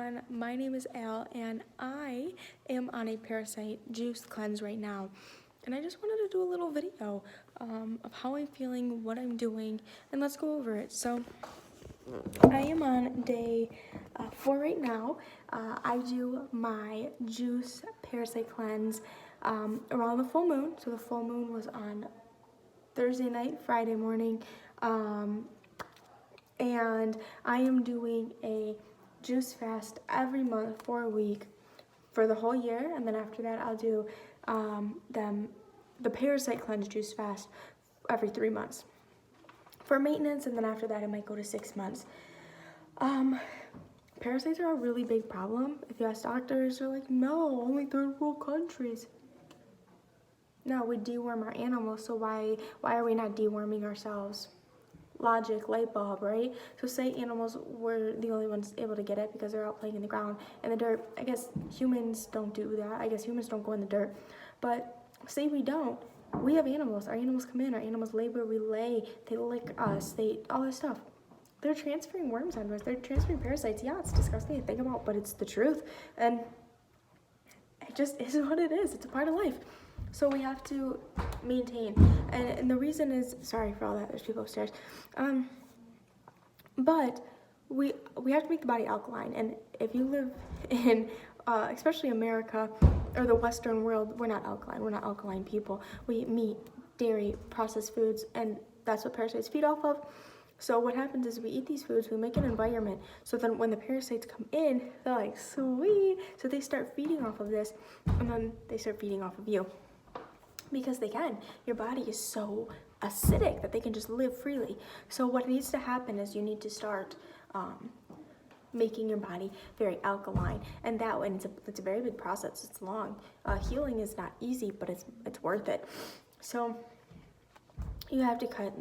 everyone, my name is Al and I am on a Parasite juice cleanse right now, and I just wanted to do a little video of how I'm feeling, what I'm doing, and let's go over it. So I am on day 4 right now. I do my juice Parasite cleanse around the full moon. So the full moon was on Thursday night, Friday morning, and I am doing a juice fast every month for a week for the whole year, and then after that I'll do the Parasite cleanse juice fast every 3 months for maintenance, and then after that I might go to 6 months. Parasites are a really big problem. If you ask doctors, they're like, no, only third world countries. No, we deworm our animals, so why are we not deworming ourselves? Logic, light bulb, right? So say animals were the only ones able to get it because they're out playing in the ground, in the dirt. I guess humans don't do that. I guess humans don't go in the dirt. But say we don't. We have animals. Our animals come in. Our animals labor, we lay, they lick us, all this stuff. They're transferring worms onto us. They're transferring parasites. Yeah, it's disgusting to think about, but it's the truth. And it just is what it is. It's a part of life. So we have to maintain, and the reason is, sorry for all that, there's people upstairs, but we have to make the body alkaline. And if you live in especially America or the Western world, we're not alkaline people. We eat meat, dairy, processed foods, and that's what parasites feed off of. So what happens is we eat these foods, we make an environment, so then when the parasites come in, they're like, sweet, so they start feeding off of this, and then they start feeding off of you. Because they can. Your body is so acidic that they can just live freely. So what needs to happen is you need to start making your body very alkaline, and that way it's a very big process. It's long. Healing is not easy, but it's worth it. So you have to cut,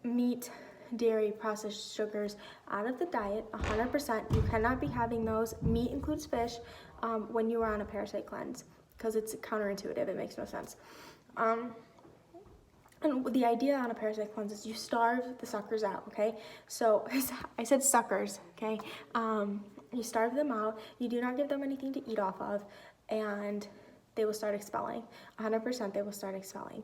meat, dairy, processed sugars out of the diet 100%. You cannot be having those. Meat includes fish when you are on a parasite cleanse, because it's counterintuitive, it makes no sense. And the idea on a parasite cleanse is you starve the suckers out, okay? So I said suckers, okay? You starve them out, you do not give them anything to eat off of, and they will start expelling. 100% they will start expelling.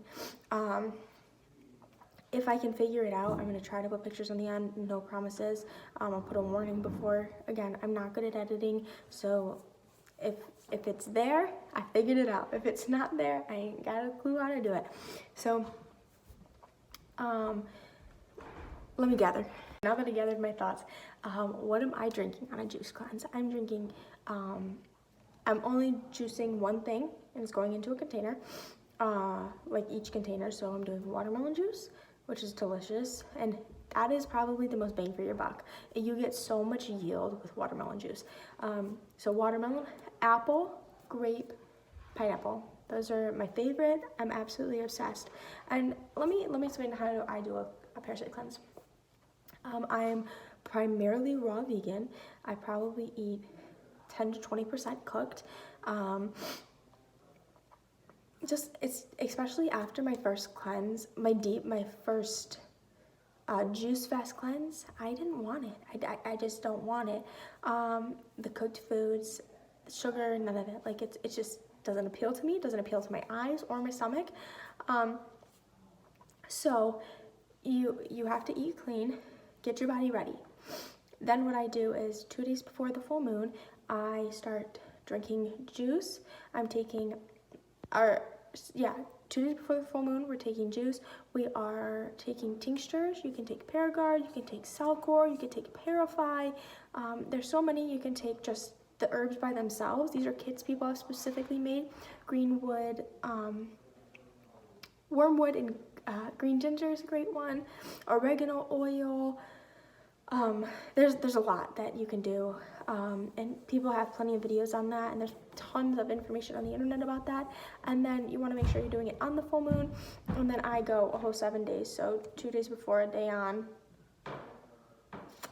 If I can figure it out, I'm gonna try to put pictures on the end, no promises. I'll put a warning before. Again, I'm not good at editing, so if it's there, I figured it out. If it's not there, I ain't got a clue how to do it. So, let me gather. Now that I gathered my thoughts, what am I drinking on a juice cleanse? I'm drinking, I'm only juicing one thing, and it's going into a container, like each container. So I'm doing watermelon juice, which is delicious, and that is probably the most bang for your buck. You get so much yield with watermelon juice. So watermelon, apple, grape, pineapple. Those are my favorite. I'm absolutely obsessed. And let me explain how I do a parasite cleanse. I am primarily raw vegan. I probably eat 10 to 20% cooked. It's especially after my first cleanse, my first juice fast cleanse, I didn't want it. I just don't want it. The cooked foods, the sugar, none of it. Like it just doesn't appeal to me. It doesn't appeal to my eyes or my stomach. So you have to eat clean, get your body ready. Then what I do is 2 days before the full moon, I start drinking juice. 2 days before the full moon, we're taking juice. We are taking tinctures. You can take paraguard, you can take Cellcore, you can take Parasite. There's so many. You can take just the herbs by themselves. These are kits people have specifically made. Greenwood, wormwood, and green ginger is a great one. Oregano oil. There's a lot that you can do, and people have plenty of videos on that, and there's tons of information on the internet about that. And then you want to make sure you're doing it on the full moon, and then I go a whole 7 days, so 2 days before, a day on,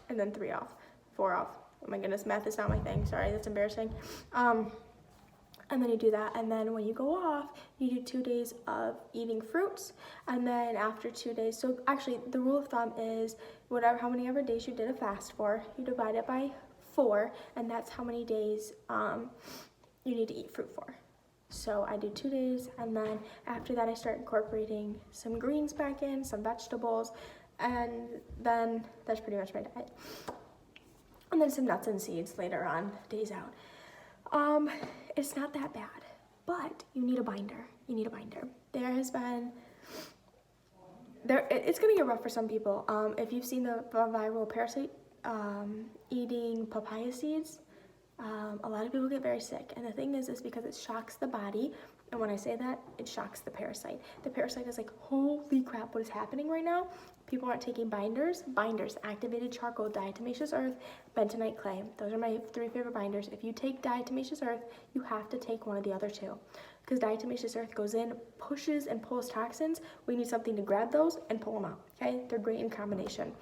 and then 3 off, 4 off. Oh my goodness, math is not my thing, sorry, that's embarrassing. And then you do that, and then when you go off, you do 2 days of eating fruits, and then after 2 days, so actually the rule of thumb is how many ever days you did a fast for, you divide it by 4, and that's how many days you need to eat fruit for. So I do 2 days, and then after that I start incorporating some greens back in, some vegetables, and then that's pretty much my diet. And then some nuts and seeds later on, days out. It's not that bad, but you need a binder. You need a binder. It's gonna get rough for some people. If you've seen the viral Parasite eating papaya seeds, a lot of people get very sick. And the thing is because it shocks the body. And when I say that, it shocks the parasite. The parasite is like, holy crap, what is happening right now? People aren't taking binders. Binders, activated charcoal, diatomaceous earth, bentonite clay. Those are my 3 favorite binders. If you take diatomaceous earth, you have to take one of the other 2. Because diatomaceous earth goes in, pushes and pulls toxins. We need something to grab those and pull them out, okay? They're great in combination.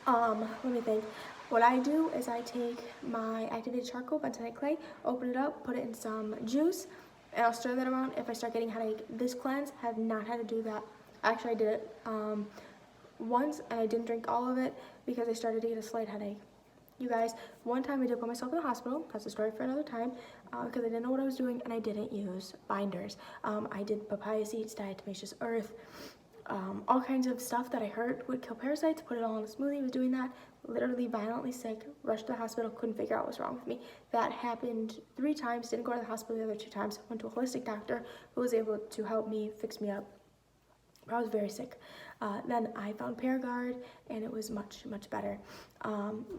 Let me think. What I do is I take my activated charcoal, bentonite clay, open it up, put it in some juice, and I'll stir that around if I start getting headache. This cleanse, I have not had to do that. Actually, I did it once, and I didn't drink all of it because I started to get a slight headache. You guys, one time I did put myself in the hospital. That's a story for another time, because I didn't know what I was doing, and I didn't use binders. I did papaya seeds, diatomaceous earth, all kinds of stuff that I heard would kill parasites, put it all in a smoothie. I was doing that, literally violently sick, rushed to the hospital, couldn't figure out what's wrong with me. That happened 3 times, didn't go to the hospital the other 2 times, went to a holistic doctor who was able to help me, fix me up. I was very sick. Then I found Paraguard, and it was much, much better.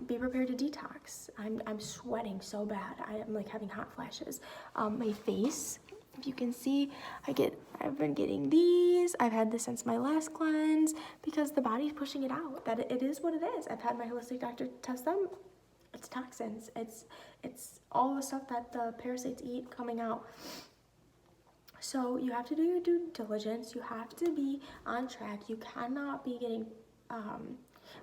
Be prepared to detox. I'm sweating so bad. I'm like having hot flashes. My face, if you can see, I've been getting these. I've had this since my last cleanse because the body's pushing it out. That it is what it is. I've had my holistic doctor test them. It's toxins. It's all the stuff that the parasites eat coming out. So you have to do your due diligence. You have to be on track. You cannot be getting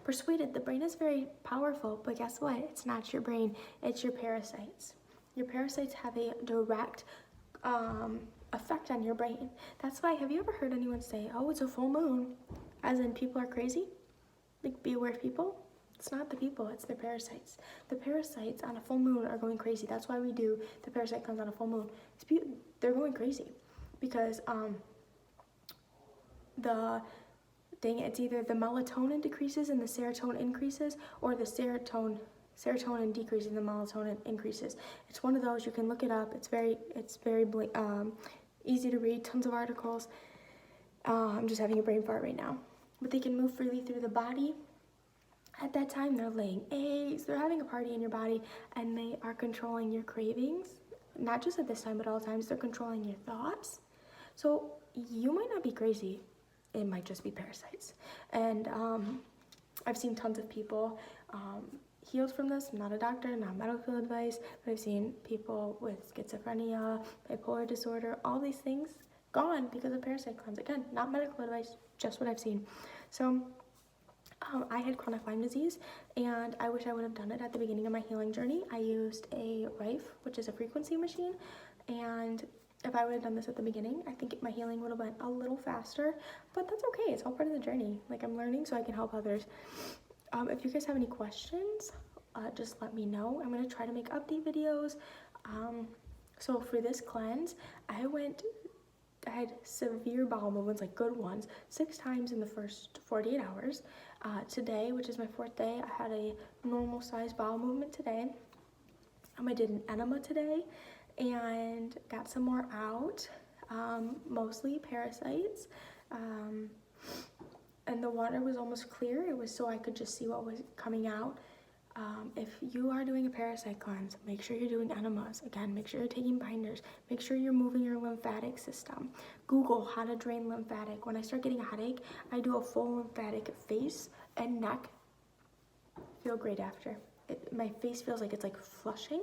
persuaded. The brain is very powerful, but guess what? It's not your brain. It's your parasites. Your parasites have a direct effect on your brain. That's why, have you ever heard anyone say, oh, it's a full moon, as in people are crazy? Like, be aware of people? It's not the people, it's the parasites. The parasites on a full moon are going crazy. That's why we do the parasite cleanse on a full moon. They're going crazy because it's either the melatonin decreases and the serotonin increases, or the serotonin decreases and the melatonin increases. It's one of those. You can look it up. It's very easy to read. Tons of articles. I'm just having a brain fart right now. But they can move freely through the body. At that time, they're laying eggs. They're having a party in your body, and they are controlling your cravings. Not just at this time, but all times. They're controlling your thoughts. So you might not be crazy. It might just be parasites. And I've seen tons of people healed from this. I'm not a doctor, not medical advice, but I've seen people with schizophrenia, bipolar disorder, all these things gone because of parasite cleanse. Again, not medical advice, just what I've seen. So I had chronic Lyme disease, and I wish I would have done it at the beginning of my healing journey. I used a Rife, which is a frequency machine, and if I would have done this at the beginning, I think my healing would have been a little faster, but that's okay. It's all part of the journey. Like, I'm learning so I can help others. If you guys have any questions, just let me know. I'm going to try to make update videos. So for this cleanse, I had severe bowel movements, like good ones, 6 times in the first 48 hours. Today, which is my 4th day, I had a normal sized bowel movement today. I did an enema today and got some more out, mostly parasites. And the water was almost clear. It was so I could just see what was coming out. If you are doing a parasite cleanse, make sure you're doing enemas. Again, make sure you're taking binders. Make sure you're moving your lymphatic system. Google how to drain lymphatic. When I start getting a headache, I do a full lymphatic face and neck. Feel great after. My face feels like it's like flushing,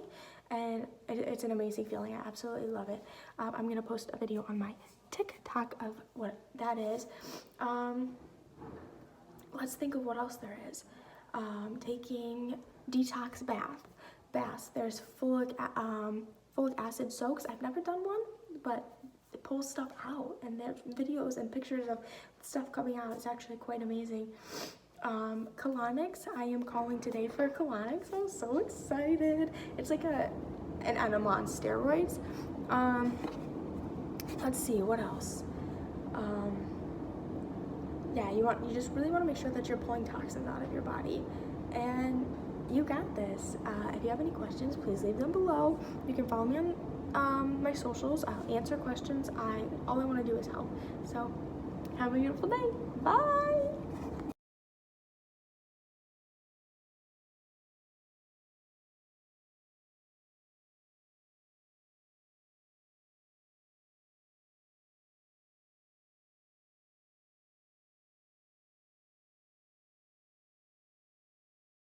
and it's an amazing feeling. I absolutely love it. I'm gonna post a video on my TikTok of what that is. Let's think of what else there is. Taking detox baths. There's folic acid soaks. I've never done one, but it pulls stuff out, and there's videos and pictures of stuff coming out. It's actually quite amazing. colonics. I am calling today for colonics. I'm so excited. It's like an enema on steroids. Let's see, what else? Yeah, you just really want to make sure that you're pulling toxins out of your body, and you got this. If you have any questions, please leave them below. You can follow me on my socials. I'll answer questions. All I want to do is help. So have a beautiful day. Bye.